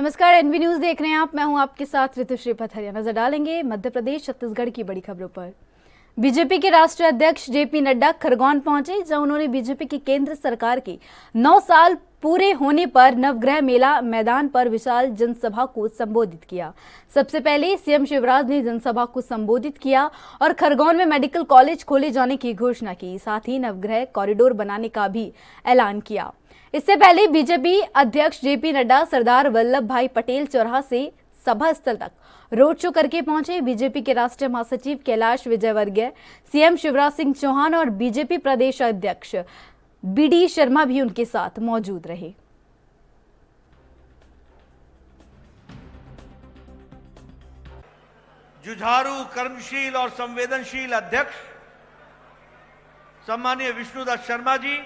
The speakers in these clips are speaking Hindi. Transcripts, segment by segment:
नमस्कार, एनवी न्यूज देख रहे हैं आप। मैं हूं आपके साथ ऋतुश्री पथरिया। नजर डालेंगे मध्य प्रदेश छत्तीसगढ़ की बड़ी खबरों पर। बीजेपी के राष्ट्रीय अध्यक्ष जेपी नड्डा खरगोन पहुंचे, जहां उन्होंने बीजेपी की केंद्र सरकार के 9 साल पूरे होने पर नवग्रह मेला मैदान पर विशाल जनसभा को संबोधित किया। सबसे पहले सीएम शिवराज ने जनसभा को संबोधित किया और खरगोन में मेडिकल कॉलेज खोले जाने की घोषणा की। साथ ही नवग्रह कॉरिडोर बनाने का भी ऐलान किया। इससे पहले बीजेपी अध्यक्ष जेपी नड्डा सरदार वल्लभ भाई पटेल चौराहा से सभा स्थल तक रोड शो करके पहुंचे। बीजेपी के राष्ट्रीय महासचिव कैलाश विजयवर्गीय, सीएम शिवराज सिंह चौहान और बीजेपी प्रदेश अध्यक्ष बीडी शर्मा भी उनके साथ मौजूद रहे। जुझारू, कर्मशील और संवेदनशील अध्यक्ष सम्मानीय विष्णुदत्त शर्मा जी,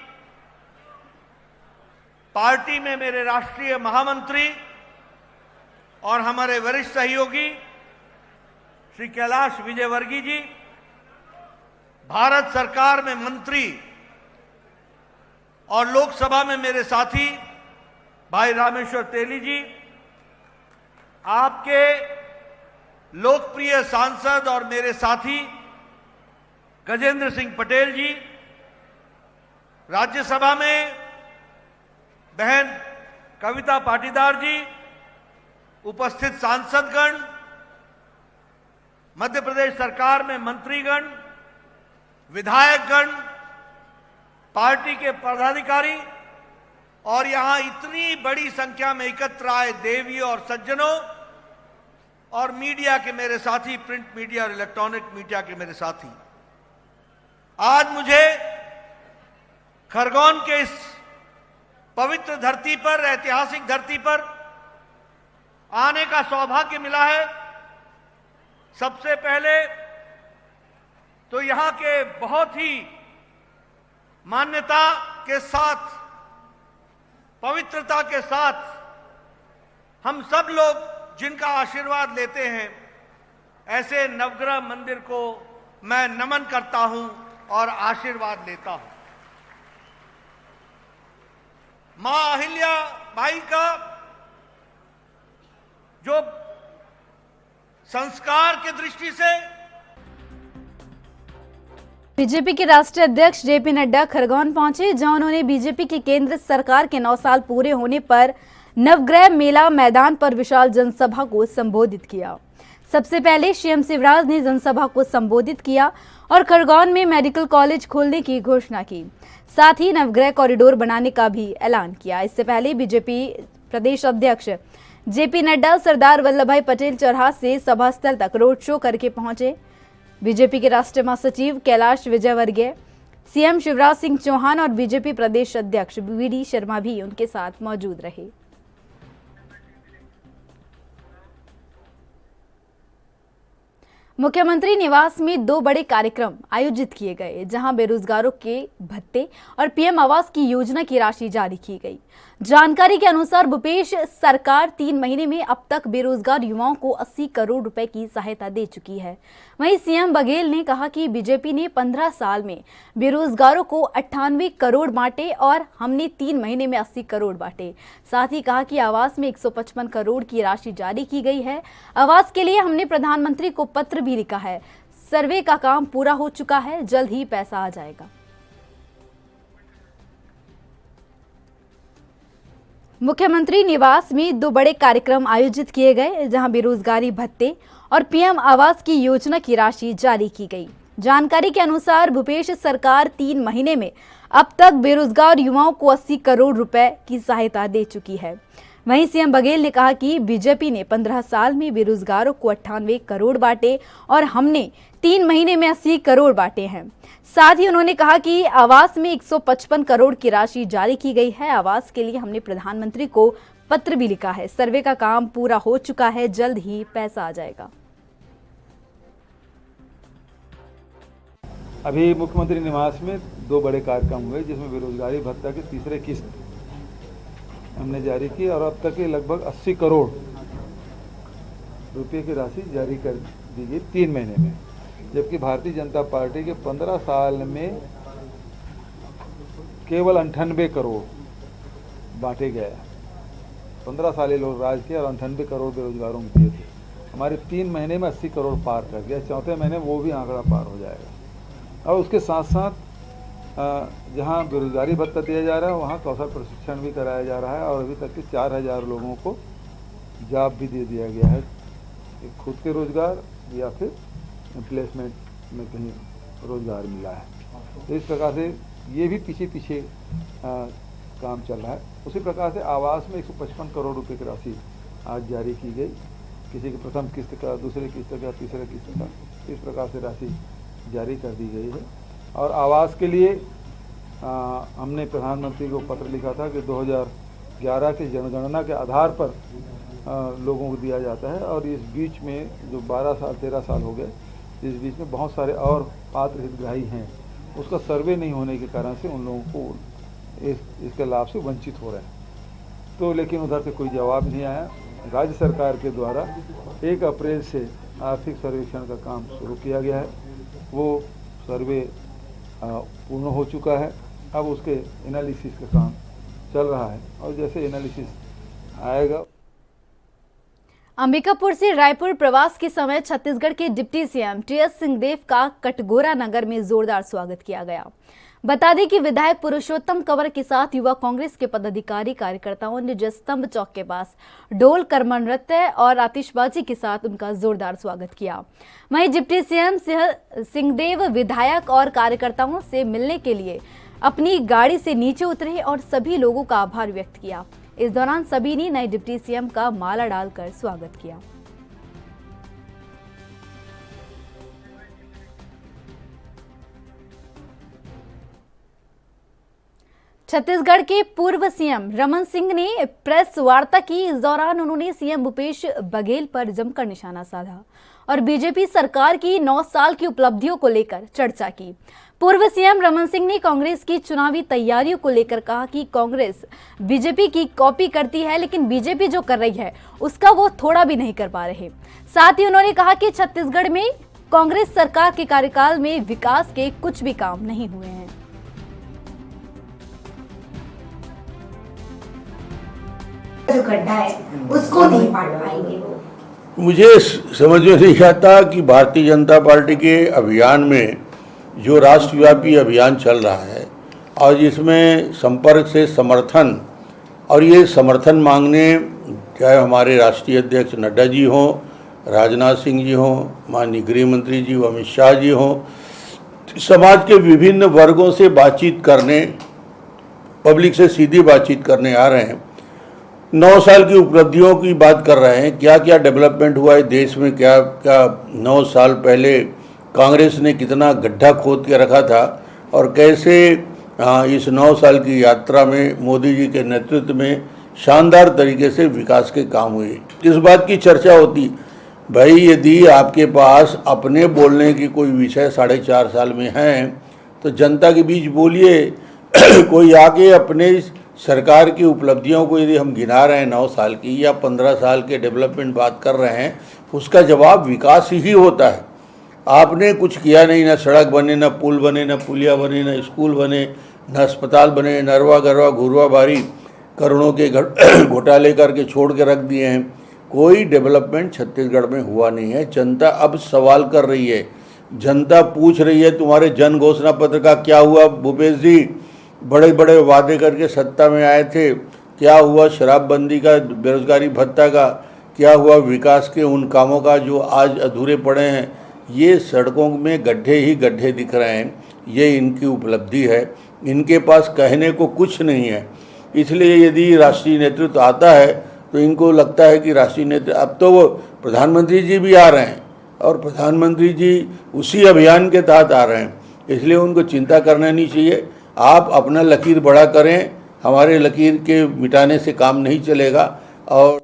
पार्टी में मेरे राष्ट्रीय महामंत्री और हमारे वरिष्ठ सहयोगी श्री कैलाश विजयवर्गीय जी, भारत सरकार में मंत्री और लोकसभा में मेरे साथी भाई रामेश्वर तेली जी, आपके लोकप्रिय सांसद और मेरे साथी गजेंद्र सिंह पटेल जी, राज्यसभा में बहन कविता पाटीदार जी, उपस्थित सांसदगण, मध्य प्रदेश सरकार में मंत्रीगण, विधायकगण, पार्टी के पदाधिकारी और यहां इतनी बड़ी संख्या में एकत्र आए देवियों और सज्जनों और मीडिया के मेरे साथी, प्रिंट मीडिया और इलेक्ट्रॉनिक मीडिया के मेरे साथी, आज मुझे खरगोन के इस पवित्र धरती पर, ऐतिहासिक धरती पर आने का सौभाग्य मिला है। सबसे पहले तो यहां के बहुत ही मान्यता के साथ, पवित्रता के साथ हम सब लोग जिनका आशीर्वाद लेते हैं, ऐसे नवग्रह मंदिर को मैं नमन करता हूं और आशीर्वाद लेता हूं। मां अहिल्या बाई का जो संस्कार की दृष्टि से बीजेपी के राष्ट्रीय अध्यक्ष जेपी नड्डा खरगोन पहुंचे, जहां उन्होंने बीजेपी की केंद्र सरकार के 9 साल पूरे होने पर नवग्रह मेला मैदान पर विशाल जनसभा को संबोधित किया। सबसे पहले सीएम शिवराज ने जनसभा को संबोधित किया और खरगोन में मेडिकल कॉलेज खोलने की घोषणा की। साथ ही नवग्रह कॉरिडोर बनाने का भी ऐलान किया। इससे पहले बीजेपी प्रदेश अध्यक्ष जेपी नड्डा सरदार वल्लभ भाई पटेल चौराहा से सभा स्थल तक रोड शो करके पहुंचे। बीजेपी के राष्ट्रीय महासचिव कैलाश विजयवर्गीय, सीएम शिवराज सिंह चौहान और बीजेपी प्रदेश अध्यक्ष बीडी शर्मा भी उनके साथ मौजूद रहे। मुख्यमंत्री निवास में 2 बड़े कार्यक्रम आयोजित किए गए, जहां बेरोजगारों के भत्ते और पीएम आवास की योजना की राशि जारी की गई। जानकारी के अनुसार भूपेश सरकार 3 महीने में अब तक बेरोजगार युवाओं को 80 करोड़ रुपए की सहायता दे चुकी है। वहीं सीएम बघेल ने कहा कि बीजेपी ने 15 साल में बेरोजगारों को 98 करोड़ बांटे और हमने 3 महीने में 80 करोड़ बांटे। साथ ही कहा कि आवास में 155 करोड़ की राशि जारी की गई है। आवास के लिए हमने प्रधानमंत्री को पत्र भी लिखा है। सर्वे का काम पूरा हो चुका है, जल्द ही पैसा आ जाएगा। मुख्यमंत्री निवास में 2 बड़े कार्यक्रम आयोजित किए गए, जहां बेरोजगारी भत्ते और पीएम आवास की योजना की राशि जारी की गई। जानकारी के अनुसार भूपेश सरकार 3 महीने में अब तक बेरोजगार युवाओं को 80 करोड़ रुपए की सहायता दे चुकी है। वहीं सीएम बघेल ने कहा कि बीजेपी ने 15 साल में बेरोजगारों को 98 करोड़ बांटे और हमने 3 महीने में 80 करोड़ बांटे हैं। साथ ही उन्होंने कहा कि आवास में 155 करोड़ की राशि जारी की गई है। आवास के लिए हमने प्रधानमंत्री को पत्र भी लिखा है। सर्वे का काम पूरा हो चुका है, जल्द ही पैसा आ जाएगा। अभी मुख्यमंत्री निवास में 2 बड़े कार्यक्रम हुए, जिसमें बेरोजगारी भत्ता की तीसरे किस्त हमने जारी की और अब तक के लगभग 80 करोड़ रुपए की राशि जारी कर दी गई 3 महीने में, जबकि भारतीय जनता पार्टी के 15 साल में केवल 98 करोड़ बांटे गए। 15 साल ये लोग राज किया और 98 करोड़ बेरोजगारों को दिए थे। हमारे 3 महीने में 80 करोड़ पार कर गया, चौथे महीने वो भी आंकड़ा पार हो जाएगा। और उसके साथ साथ जहाँ बेरोजगारी भत्ता दिया जा रहा है वहाँ कौशल प्रशिक्षण भी कराया जा रहा है और अभी तक के 4000 लोगों को जॉब भी दे दिया गया है, खुद के रोजगार या फिर प्लेसमेंट में कहीं रोजगार मिला है। तो इस प्रकार से ये भी पीछे काम चल रहा है। उसी प्रकार से आवास में 155 करोड़ रुपए की राशि आज जारी की गई, किसी की प्रथम किस्त का, दूसरे किस्त का, तीसरे किस्त का, इस प्रकार से राशि जारी कर दी गई है। और आवास के लिए हमने प्रधानमंत्री को पत्र लिखा था कि 2011 की जनगणना के आधार पर लोगों को दिया जाता है और इस बीच में जो 12 साल 13 साल हो गए, इस बीच में बहुत सारे और पात्र हितग्राही हैं, उसका सर्वे नहीं होने के कारण से उन लोगों को इसके लाभ से वंचित हो रहे हैं। तो लेकिन उधर से कोई जवाब नहीं आया। राज्य सरकार के द्वारा 1 अप्रैल से आर्थिक सर्वेक्षण का काम शुरू किया गया है, वो सर्वे पूर्ण हो चुका है। अब उसके एनालिसिस का काम चल रहा है और जैसे एनालिसिस आएगा। अंबिकापुर से रायपुर प्रवास के समय छत्तीसगढ़ के डिप्टी सीएम टीएस सिंहदेव का कटघोरा नगर में जोरदार स्वागत किया गया। बता दें कि विधायक पुरुषोत्तम कंवर के साथ युवा कांग्रेस के पदाधिकारी कार्यकर्ताओं ने जसस्तंभ चौक के पास ढोल कर्मण नृत्य और आतिशबाजी के साथ उनका जोरदार स्वागत किया। वहीं डिप्टी सीएम सिंहदेव विधायक और कार्यकर्ताओं से मिलने के लिए अपनी गाड़ी से नीचे उतरे और सभी लोगों का आभार व्यक्त किया। इस दौरान सभी ने नए डिप्टी सीएम का माला डालकर स्वागत किया। छत्तीसगढ़ के पूर्व सीएम रमन सिंह ने प्रेस वार्ता की। इस दौरान उन्होंने सीएम भूपेश बघेल पर जमकर निशाना साधा और बीजेपी सरकार की 9 साल की उपलब्धियों को लेकर चर्चा की। पूर्व सीएम रमन सिंह ने कांग्रेस की चुनावी तैयारियों को लेकर कहा कि कांग्रेस बीजेपी की कॉपी करती है, लेकिन बीजेपी जो कर रही है उसका वो थोड़ा भी नहीं कर पा रहे। साथ ही उन्होंने कहा कि छत्तीसगढ़ में कांग्रेस सरकार के कार्यकाल में विकास के कुछ भी काम नहीं हुए हैं। जो गड्ढा है उसको नहीं पाट पाएंगे वो। मुझे समझ में नहीं आता कि भारतीय जनता पार्टी के अभियान में जो राष्ट्रव्यापी अभियान चल रहा है और जिसमें संपर्क से समर्थन और ये समर्थन मांगने चाहे हमारे राष्ट्रीय अध्यक्ष नड्डा जी हों, राजनाथ सिंह जी हों, माननीय गृह मंत्री जी अमित शाह जी हों, समाज के विभिन्न वर्गों से बातचीत करने, पब्लिक से सीधी बातचीत करने आ रहे हैं। 9 साल की उपलब्धियों की बात कर रहे हैं, क्या क्या डेवलपमेंट हुआ है देश में, क्या क्या 9 साल पहले कांग्रेस ने कितना गड्ढा खोद के रखा था और कैसे इस 9 साल की यात्रा में मोदी जी के नेतृत्व में शानदार तरीके से विकास के काम हुए। इस बात की चर्चा होती, भाई यदि आपके पास अपने बोलने की कोई विषय 4.5 साल में है तो जनता के बीच बोलिए। कोई आके अपने सरकार की उपलब्धियों को यदि हम गिना रहे हैं 9 साल की या 15 साल के डेवलपमेंट बात कर रहे हैं, उसका जवाब विकास ही होता है। आपने कुछ किया नहीं, ना सड़क बने, ना पुल बने, ना पुलिया बने, ना स्कूल बने, ना अस्पताल बने, नरवा गरवा घुरवा बारी करोड़ों के घोटाले करके छोड़ के रख दिए हैं। कोई डेवलपमेंट छत्तीसगढ़ में हुआ नहीं है। जनता अब सवाल कर रही है, जनता पूछ रही है तुम्हारे जन घोषणा पत्र का क्या हुआ भूपेश जी? बड़े बड़े वादे करके सत्ता में आए थे, क्या हुआ शराबबंदी का, बेरोजगारी भत्ता का, क्या हुआ विकास के उन कामों का जो आज अधूरे पड़े हैं? ये सड़कों में गड्ढे ही गड्ढे दिख रहे हैं। ये इनकी उपलब्धि है, इनके पास कहने को कुछ नहीं है। इसलिए यदि राष्ट्रीय नेतृत्व आता है तो इनको लगता है कि राष्ट्रीय नेतृत्व, अब तो वो प्रधानमंत्री जी भी आ रहे हैं और प्रधानमंत्री जी उसी अभियान के तहत आ रहे हैं, इसलिए उनको चिंता करना नहीं चाहिए। आप अपना लकीर बड़ा करें, हमारे लकीर के मिटाने से काम नहीं चलेगा। और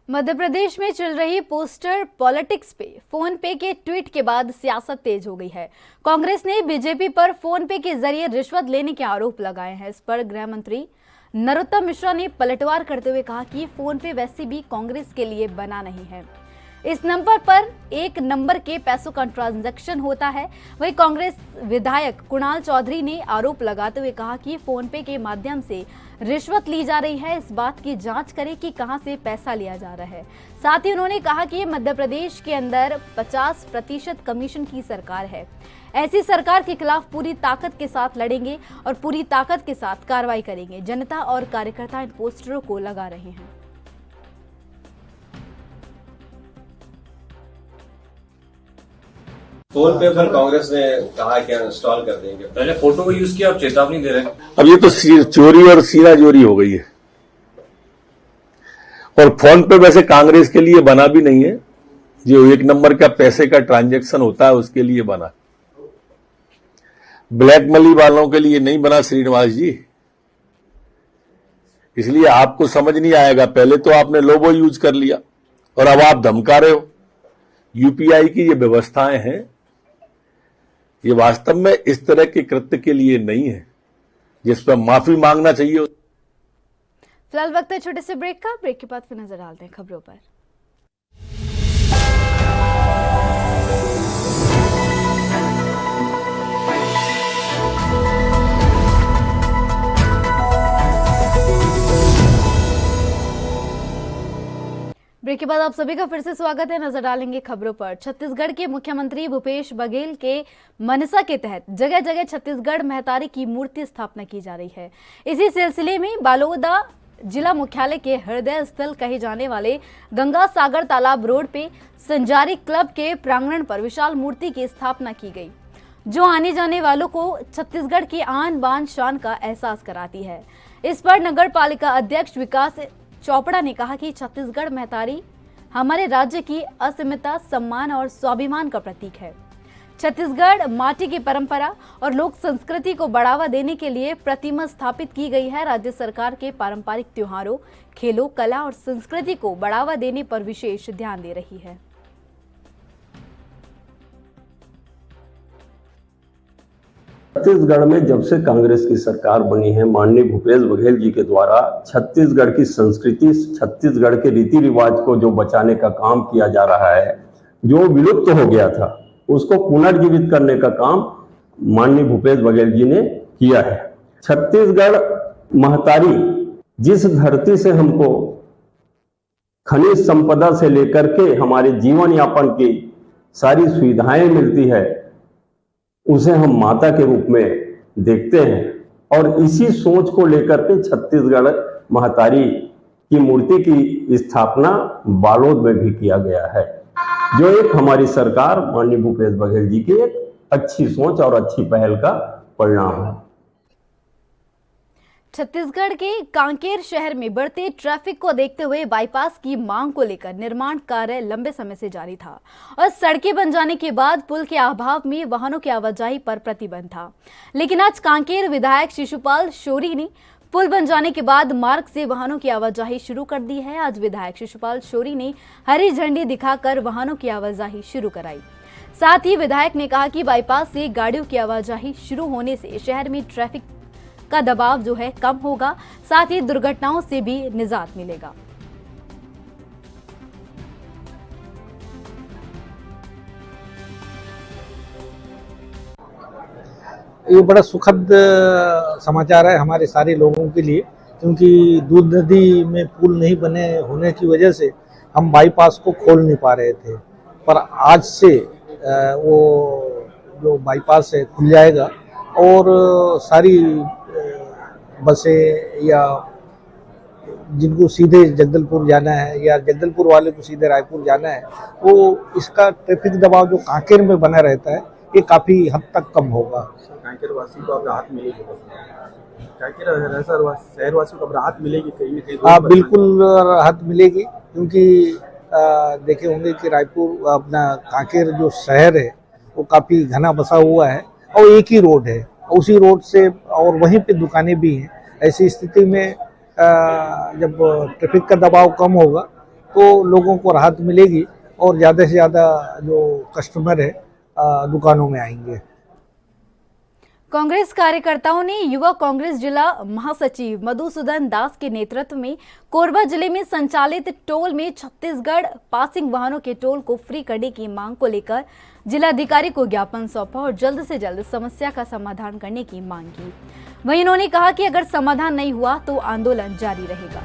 मध्य प्रदेश में चल रही पोस्टर पॉलिटिक्स पे फोन पे के ट्वीट के बाद सियासत तेज हो गई है। कांग्रेस ने बीजेपी पर फोन पे के जरिए रिश्वत लेने के आरोप लगाए हैं। इस पर गृह मंत्री नरोत्तम मिश्रा ने पलटवार करते हुए कहा कि फोन पे वैसे भी कांग्रेस के लिए बना नहीं है। इस नंबर पर 1 नंबर के पैसों का ट्रांजैक्शन होता है। वहीं कांग्रेस विधायक कुणाल चौधरी ने आरोप लगाते हुए कहा कि फोन पे के माध्यम से रिश्वत ली जा रही है। इस बात की जांच करें कि कहां से पैसा लिया जा रहा है। साथ ही उन्होंने कहा कि मध्य प्रदेश के अंदर 50% कमीशन की सरकार है। ऐसी सरकार के खिलाफ पूरी ताकत के साथ लड़ेंगे और पूरी ताकत के साथ कार्रवाई करेंगे। जनता और कार्यकर्ता इन पोस्टरों को लगा रहे हैं। फोन पे पर कांग्रेस ने कहा कि इंस्टॉल कर देंगे। पहले फोटो को यूज किया, अब चेतावनी दे रहे हैं। अब ये तो चोरी और सीना चोरी हो गई है। और फोन पे वैसे कांग्रेस के लिए बना भी नहीं है, जो 1 नंबर का पैसे का ट्रांजैक्शन होता है उसके लिए बना, ब्लैक मनी वालों के लिए नहीं बना श्रीनिवास जी। इसलिए आपको समझ नहीं आएगा। पहले तो आपने लोगो यूज कर लिया और अब आप धमका रहे हो। यूपीआई की ये व्यवस्थाएं हैं, ये वास्तव में इस तरह के कृत्य के लिए नहीं है जिस पर माफी मांगना चाहिए। फिलहाल वक्त है छोटे से ब्रेक का। ब्रेक के बाद फिर नजर डालते हैं खबरों पर। ब्रेक के बाद आप सभी का फिर से स्वागत है। नजर डालेंगे खबरों पर। छत्तीसगढ़ के मुख्यमंत्री भूपेश बघेल के मनसा के तहत जगह जगह छत्तीसगढ़ महतारी की मूर्ति स्थापना की जा रही है। इसी सिलसिले में बालोदा जिला मुख्यालय के हृदय स्थल कहे जाने वाले गंगा सागर तालाब रोड पे संजारी क्लब के प्रांगण पर विशाल मूर्ति की स्थापना की गई, जो आने जाने वालों को छत्तीसगढ़ की आन बान शान का एहसास कराती है। इस पर नगर पालिका अध्यक्ष विकास चोपड़ा ने कहा कि छत्तीसगढ़ महतारी हमारे राज्य की अस्मिता, सम्मान और स्वाभिमान का प्रतीक है। छत्तीसगढ़ माटी की परंपरा और लोक संस्कृति को बढ़ावा देने के लिए प्रतिमा स्थापित की गई है। राज्य सरकार के पारंपरिक त्योहारों, खेलों, कला और संस्कृति को बढ़ावा देने पर विशेष ध्यान दे रही है। छत्तीसगढ़ में जब से कांग्रेस की सरकार बनी है, माननीय भूपेश बघेल जी के द्वारा छत्तीसगढ़ की संस्कृति, छत्तीसगढ़ के रीति रिवाज को जो बचाने का काम किया जा रहा है, जो विलुप्त हो गया था उसको पुनर्जीवित करने का काम माननीय भूपेश बघेल जी ने किया है। छत्तीसगढ़ महतारी जिस धरती से हमको खनिज संपदा से लेकर के हमारे जीवन यापन की सारी सुविधाएं मिलती है, उसे हम माता के रूप में देखते हैं। और इसी सोच को लेकर के छत्तीसगढ़ महतारी की मूर्ति की स्थापना बालोद में भी किया गया है, जो एक हमारी सरकार माननीय भूपेश बघेल जी की एक अच्छी सोच और अच्छी पहल का परिणाम है। छत्तीसगढ़ के कांकेर शहर में बढ़ते ट्रैफिक को देखते हुए बाईपास की मांग को लेकर निर्माण कार्य लंबे समय से जारी था और सड़कें बन जाने के बाद पुल के अभाव में वाहनों की आवाजाही पर प्रतिबंध था। लेकिन आज कांकेर विधायक शिशुपाल शौरी ने पुल बन जाने के बाद मार्ग से वाहनों की आवाजाही शुरू कर दी है। आज विधायक शिशुपाल शौरी ने हरी झंडी दिखाकर वाहनों की आवाजाही शुरू कराई। साथ ही विधायक ने कहा कि बाईपास से गाड़ियों की आवाजाही शुरू होने से शहर में ट्रैफिक का दबाव जो है कम होगा, साथ ही दुर्घटनाओं से भी निजात मिलेगा। ये बड़ा सुखद समाचार है हमारे सारे लोगों के लिए, क्योंकि दूध नदी में पुल नहीं बने होने की वजह से हम बाईपास को खोल नहीं पा रहे थे, पर आज से वो जो बाईपास है खुल जाएगा और सारी बसें या जिनको सीधे जगदलपुर जाना है या जगदलपुर वाले को सीधे रायपुर जाना है, वो इसका ट्रैफिक दबाव जो कांकेर में बना रहता है ये काफी हद तक कम होगा। कांकेर वासी को अब राहत मिलेगी, कांकेर शहरवासियों को अब राहत मिलेगी कहीं ना कहीं? बिल्कुल राहत मिलेगी, क्योंकि देखे होंगे कि रायपुर अपना कांकेर जो शहर है वो काफी घना बसा हुआ है और एक ही रोड है, उसी रोड से और वहीं पे दुकानें भी हैं। ऐसी स्थिति में जब ट्रैफिक का दबाव कम होगा तो लोगों को राहत मिलेगी और ज़्यादा से ज़्यादा जो कस्टमर है दुकानों में आएंगे। कांग्रेस कार्यकर्ताओं ने युवा कांग्रेस जिला महासचिव मधुसूदन दास के नेतृत्व में कोरबा जिले में संचालित टोल में छत्तीसगढ़ पासिंग वाहनों के टोल को फ्री करने की मांग को लेकर जिलाधिकारी को ज्ञापन सौंपा और जल्द से जल्द समस्या का समाधान करने की मांग की। वहीं उन्होंने कहा कि अगर समाधान नहीं हुआ तो आंदोलन जारी रहेगा।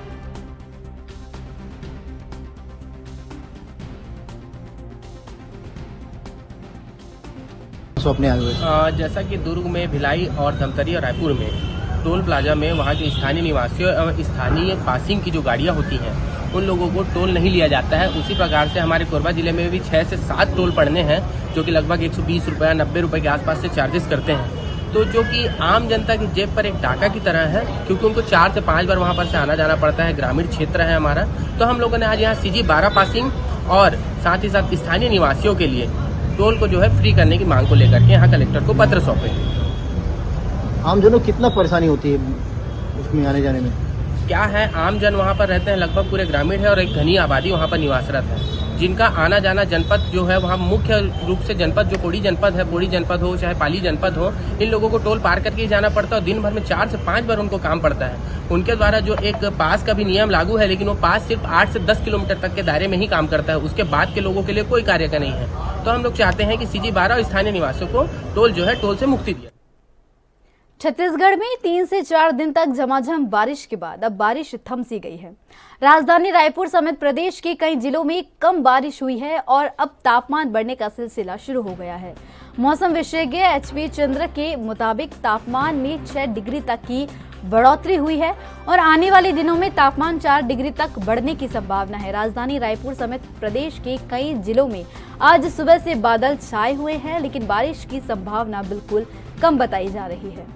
जैसा कि दुर्ग में, भिलाई और धमतरी और रायपुर में टोल प्लाजा में वहाँ के स्थानीय निवासियों एवं स्थानीय पासिंग की जो गाड़ियाँ होती हैं उन लोगों को टोल नहीं लिया जाता है। उसी प्रकार से हमारे कोरबा जिले में भी 6 से 7 टोल पड़ने हैं जो कि लगभग 120 रुपये 90 रुपये के आसपास से चार्जेस करते हैं, तो जो कि आम जनता की जेब पर एक डाका की तरह है, क्योंकि उनको 4 से 5 बार वहाँ पर से आना जाना पड़ता है। ग्रामीण क्षेत्र है हमारा, तो हम लोगों ने आज यहाँ CG 12 पासिंग और साथ ही साथ स्थानीय निवासियों के लिए टोल को जो है फ्री करने की मांग को लेकर के यहाँ कलेक्टर को पत्र सौंपे। आम जनों कितना परेशानी होती है उसमें आने जाने में? क्या है, आम जन वहाँ पर रहते हैं, लगभग पूरे ग्रामीण है और एक घनी आबादी वहाँ पर निवासरत है, जिनका आना जाना जनपद जो है वहाँ मुख्य रूप से जनपद जो कोड़ी जनपद है, बोड़ी जनपद हो चाहे पाली जनपद हो, इन लोगों को टोल पार करके जाना पड़ता है और दिन भर में 4 से 5 बार उनको काम पड़ता है। उनके द्वारा जो एक पास का भी नियम लागू है, लेकिन वो पास सिर्फ 8 से 10 किलोमीटर तक के दायरे में ही काम करता है, उसके बाद के लोगों के लिए कोई कार्य का नहीं है। तो हम लोग चाहते हैं कि CG 12 और स्थानीय निवासियों को टोल जो है टोल से मुक्ति दिया। छत्तीसगढ़ में 3 से 4 दिन तक झमाझम बारिश के बाद अब बारिश थम सी गई है। राजधानी रायपुर समेत प्रदेश के कई जिलों में कम बारिश हुई है और अब तापमान बढ़ने का सिलसिला शुरू हो गया है। मौसम विशेषज्ञ HB चंद्र के मुताबिक तापमान में 6 डिग्री तक की बढ़ोतरी हुई है और आने वाले दिनों में तापमान 4 डिग्री तक बढ़ने की संभावना है। राजधानी रायपुर समेत प्रदेश के कई जिलों में आज सुबह से बादल छाए हुए हैं, लेकिन बारिश की संभावना बिल्कुल कम बताई जा रही है।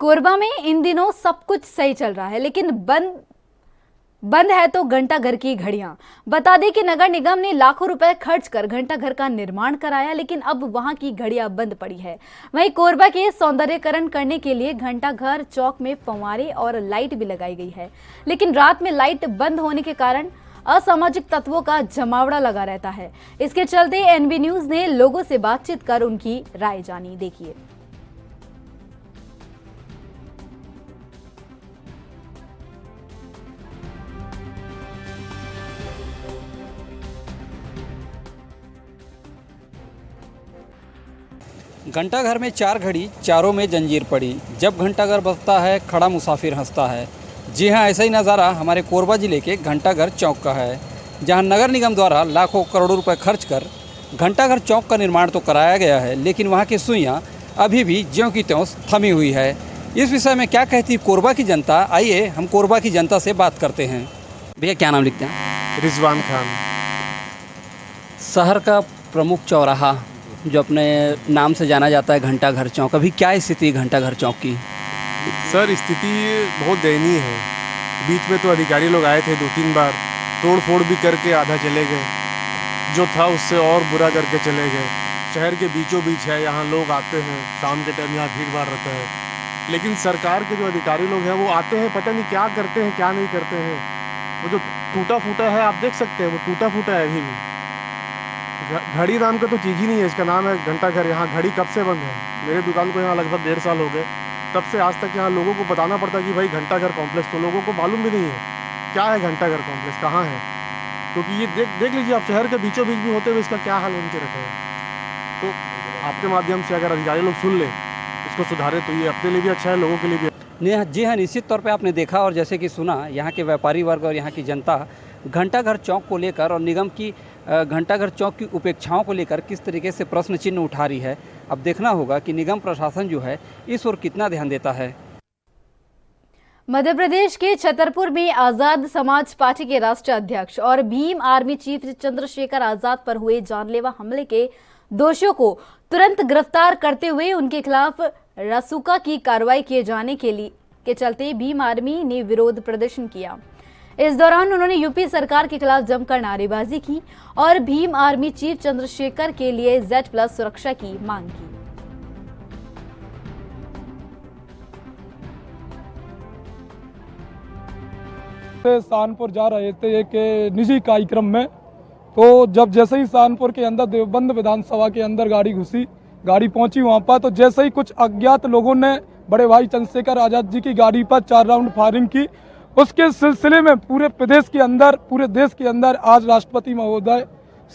कोरबा में इन दिनों सब कुछ सही चल रहा है, लेकिन बंद है तो घंटाघर की घड़ियां। बता दें कि नगर निगम ने लाखों रुपए खर्च कर घंटाघर का निर्माण कराया, लेकिन अब वहां की घड़ियां बंद पड़ी है। वहीं कोरबा के सौंदर्यकरण करने के लिए घंटाघर चौक में फव्वारे और लाइट भी लगाई गई है, लेकिन रात में लाइट बंद होने के कारण असामाजिक तत्वों का जमावड़ा लगा रहता है। इसके चलते NB न्यूज ने लोगों से बातचीत कर उनकी राय जानी। देखिए। घंटाघर में 4 घड़ी, चारों में जंजीर पड़ी। जब घंटाघर बजता है, खड़ा मुसाफिर हंसता है। जी हाँ, ऐसा ही नज़ारा हमारे कोरबा जिले के घंटाघर चौक का है, जहां नगर निगम द्वारा लाखों करोड़ों रुपए खर्च कर घंटाघर चौक का निर्माण तो कराया गया है, लेकिन वहां की सुइयां अभी भी ज्यों की त्यों थमी हुई है। इस विषय में क्या कहती कोरबा की जनता, आइए हम कोरबा की जनता से बात करते हैं। भैया क्या नाम लिखते हैं? रिजवान खान। शहर का प्रमुख चौराहा जो अपने नाम से जाना जाता है घंटाघर चौक, अभी क्या स्थिति घंटाघर चौक की? सर, स्थिति बहुत दयनीय है। बीच में तो अधिकारी लोग आए थे 2-3 बार, तोड़ फोड़ भी करके आधा चले गए, जो था उससे और बुरा करके चले गए। शहर के बीचों बीच है, यहाँ लोग आते हैं, शाम के टाइम यहाँ भीड़ भाड़ रहता है, लेकिन सरकार के जो अधिकारी लोग हैं वो आते हैं, पता नहीं क्या करते हैं क्या नहीं करते हैं। वो जो टूटा फूटा है आप देख सकते हैं, वो टूटा फूटा है अभी भी। घड़ी नाम का तो चीज़ ही नहीं है, इसका नाम है घंटाघर। यहाँ घड़ी कब से बंद है? मेरे दुकान को यहाँ लगभग 1.5 साल हो गए, तब से आज तक यहाँ लोगों को बताना पड़ता है कि भाई घंटाघर कॉम्प्लेक्स, तो लोगों को मालूम भी नहीं है क्या है घंटाघर कॉम्प्लेक्स, कहाँ है। क्योंकि ये देख लीजिए आप, शहर के बीचों बीच भी होते हुए इसका क्या हाल उनके रखे हैं। तो आपके माध्यम से अगर अधिकारी लोग सुन ले, इसको सुधारे, तो ये अपने लिए भी अच्छा है, लोगों के लिए भी। जी हाँ, निश्चित तौर पे आपने देखा और जैसे कि सुना, यहाँ के व्यापारी वर्ग और यहाँ की जनता घंटाघर चौक को लेकर और निगम की घंटाघर चौक की उपेक्षाओं को लेकर किस तरीके से प्रश्न चिन्ह उठा रही है। अब देखना होगा कि निगम प्रशासन जो है इस ओर कितना ध्यान देता है। मध्य प्रदेश के छतरपुर में आजाद समाज पार्टी के राष्ट्रीय अध्यक्ष और भीम आर्मी चीफ चंद्रशेखर आजाद पर हुए जानलेवा हमले के दोषियों को तुरंत गिरफ्तार करते हुए उनके खिलाफ रासुका की कार्रवाई किए जाने के चलते भीम आर्मी ने विरोध प्रदर्शन किया। इस दौरान उन्होंने यूपी सरकार के खिलाफ जमकर नारेबाजी की और भीम आर्मी चीफ चंद्रशेखर के लिए Z+ सुरक्षा की मांग की। से सहारनपुर जा रहे थे एक निजी कार्यक्रम में, तो जब जैसे ही सहारनपुर के अंदर देवबंद विधानसभा के अंदर गाड़ी घुसी, गाड़ी पहुंची वहां पर, तो जैसे ही कुछ अज्ञात लोगों ने बड़े भाई चंद्रशेखर आजाद जी की गाड़ी पर 4 राउंड फायरिंग की। उसके सिलसिले में पूरे प्रदेश के अंदर, पूरे देश के अंदर आज राष्ट्रपति महोदय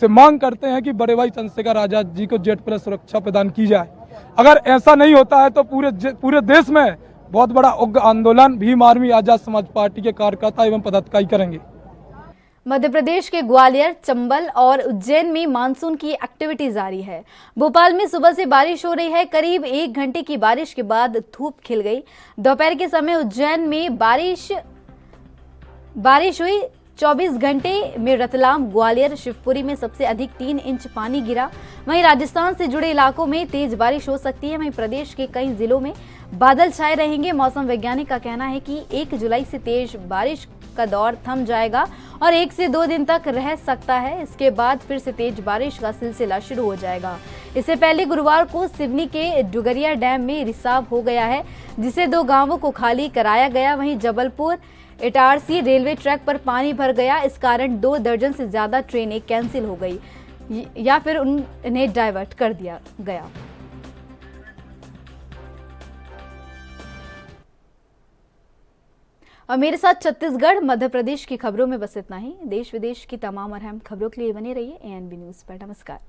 से मांग करते हैं कि बड़े भाई चंद्रशेखर आजाद जी को Z+ सुरक्षा प्रदान की जाए। अगर ऐसा नहीं होता है तो पूरे देश में बहुत बड़ा उग्र आंदोलन भीम आर्मी आजाद समाज पार्टी के कार्यकर्ता एवं पदाधिकारी करेंगे। मध्य प्रदेश के ग्वालियर, चंबल और उज्जैन में मानसून की एक्टिविटी जारी है। भोपाल में सुबह से बारिश हो रही है। करीब 1 घंटे की बारिश के बाद धूप खिल गई। दोपहर के समय उज्जैन में बारिश हुई। 24 घंटे में रतलाम, ग्वालियर, शिवपुरी में सबसे अधिक 3 इंच पानी गिरा। वहीं राजस्थान से जुड़े इलाकों में तेज बारिश हो सकती है। वहीं प्रदेश के कई जिलों में बादल छाए रहेंगे। मौसम वैज्ञानिक का कहना है कि 1 जुलाई से तेज बारिश का दौर थम जाएगा और 1 से 2 दिन तक रह सकता है। इसके बाद फिर से तेज बारिश का सिलसिला शुरू हो जाएगा। इससे पहले गुरुवार को सिवनी के डुगरिया डैम में रिसाव हो गया है, जिसे 2 गांवों को खाली कराया गया। वहीं जबलपुर इटारसी रेलवे ट्रैक पर पानी भर गया। इस कारण 2 दर्जन से ज्यादा ट्रेनें कैंसिल हो गई या फिर उन्हें डाइवर्ट कर दिया गया। और मेरे साथ छत्तीसगढ़, मध्य प्रदेश की खबरों में बस इतना ही। देश विदेश की तमाम अहम खबरों के लिए बने रहिए ANB न्यूज पर। नमस्कार।